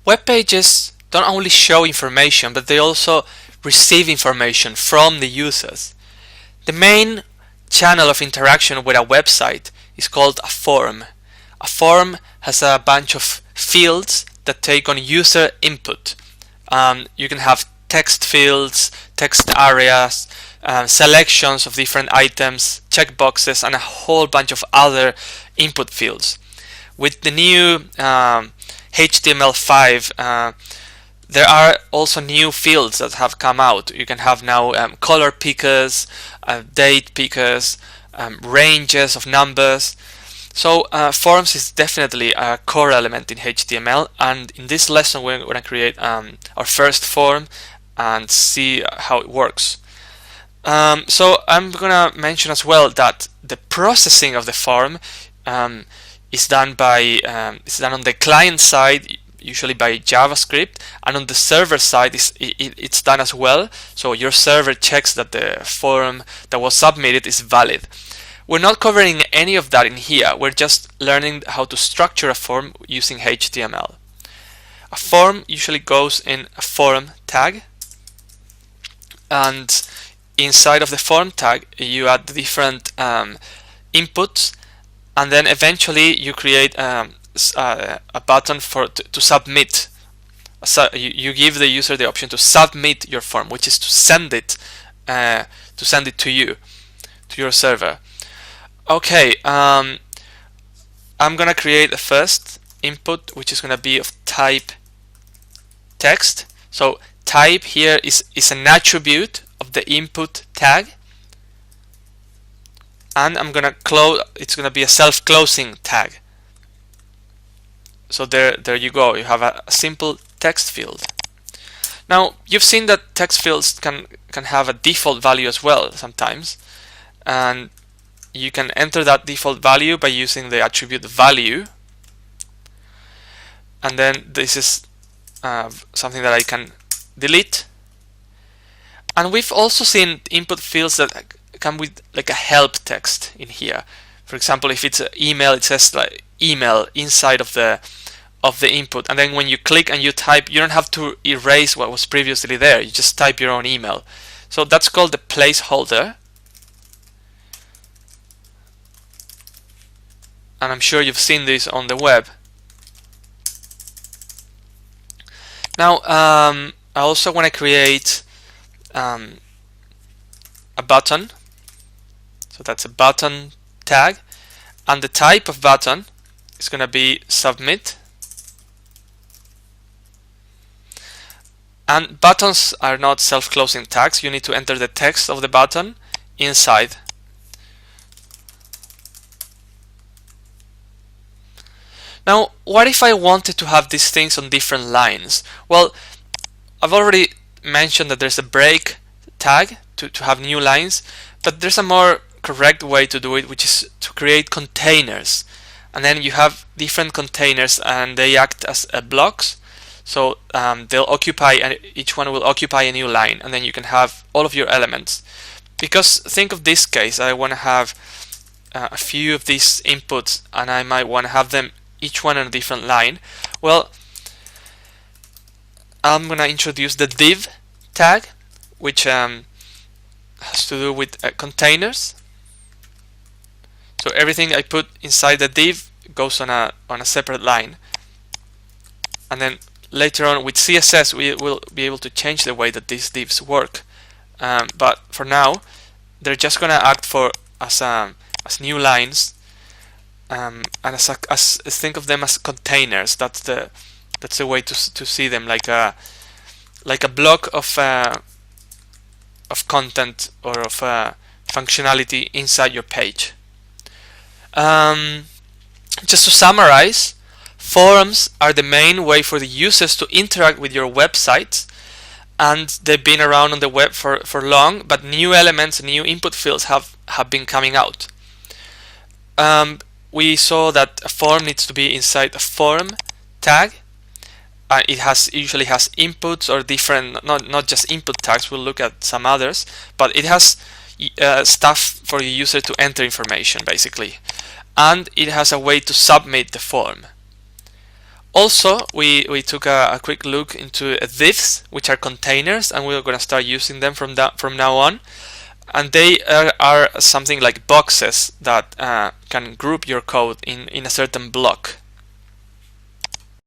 Web pages don't only show information, but they also receive information from the users. The main channel of interaction with a website is called a forum. A forum has a bunch of fields that take on user input. You can have text fields, text areas, selections of different items, checkboxes, and a whole bunch of other input fields. With the new HTML5, there are also new fields that have come out. You can have now color pickers, date pickers, ranges of numbers. So forums is definitely a core element in HTML, and in this lesson we're going to create our first form and see how it works. So I'm going to mention as well that the processing of the form is done on the client side, usually by JavaScript, and on the server side it's done as well. So your server checks that the form that was submitted is valid. We're not covering any of that in here. We're just learning how to structure a form using HTML. A form usually goes in a forum tag, and inside of the form tag you add different inputs, and then eventually you create a button to submit. So you give the user the option to submit your form, which is to send it to you, to your server. Okay, I'm gonna create a first input, which is gonna be of type text. So type here is an attribute of the input tag, and I'm gonna close. It's gonna be a self-closing tag. So there you go. You have a simple text field. Now you've seen that text fields can have a default value as well sometimes, and you can enter that default value by using the attribute value, and then this is something that I can delete. And we've also seen input fields that come with like a help text in here. For example, if it's an email, it says like email inside of the input, and then when you click and you type, you don't have to erase what was previously there. You just type your own email. So that's called the placeholder. And I'm sure you've seen this on the web. Now I also want to create a button. So that's a button tag, and the type of button is going to be submit. And buttons are not self-closing tags. You need to enter the text of the button inside. Now, what if I wanted to have these things on different lines? Well, I've already mentioned that there's a break tag to have new lines, but there's a more correct way to do it, which is to create containers. And then you have different containers, and they act as blocks. So they'll occupy, and each one will occupy a new line, and then you can have all of your elements. Because think of this case, I want to have a few of these inputs, and I might want to have them each one on a different line. Well, I'm gonna introduce the div tag, which has to do with containers. So everything I put inside the div goes on a separate line, and then later on with CSS we will be able to change the way that these divs work. But for now, they're just gonna act as new lines. And think of them as containers. That's the way to see them, like a block of content or of functionality inside your page. Just to summarize, forums are the main way for the users to interact with your website, and they've been around on the web for long, but new elements and new input fields have been coming out. We saw that a form needs to be inside a forum tag. It usually has inputs or different, not just input tags. We'll look at some others, but it has stuff for the user to enter information basically, and it has a way to submit the form. Also, we took a quick look into divs, which are containers, and we're going to start using them from now on. And they are something like boxes that can group your code in a certain block.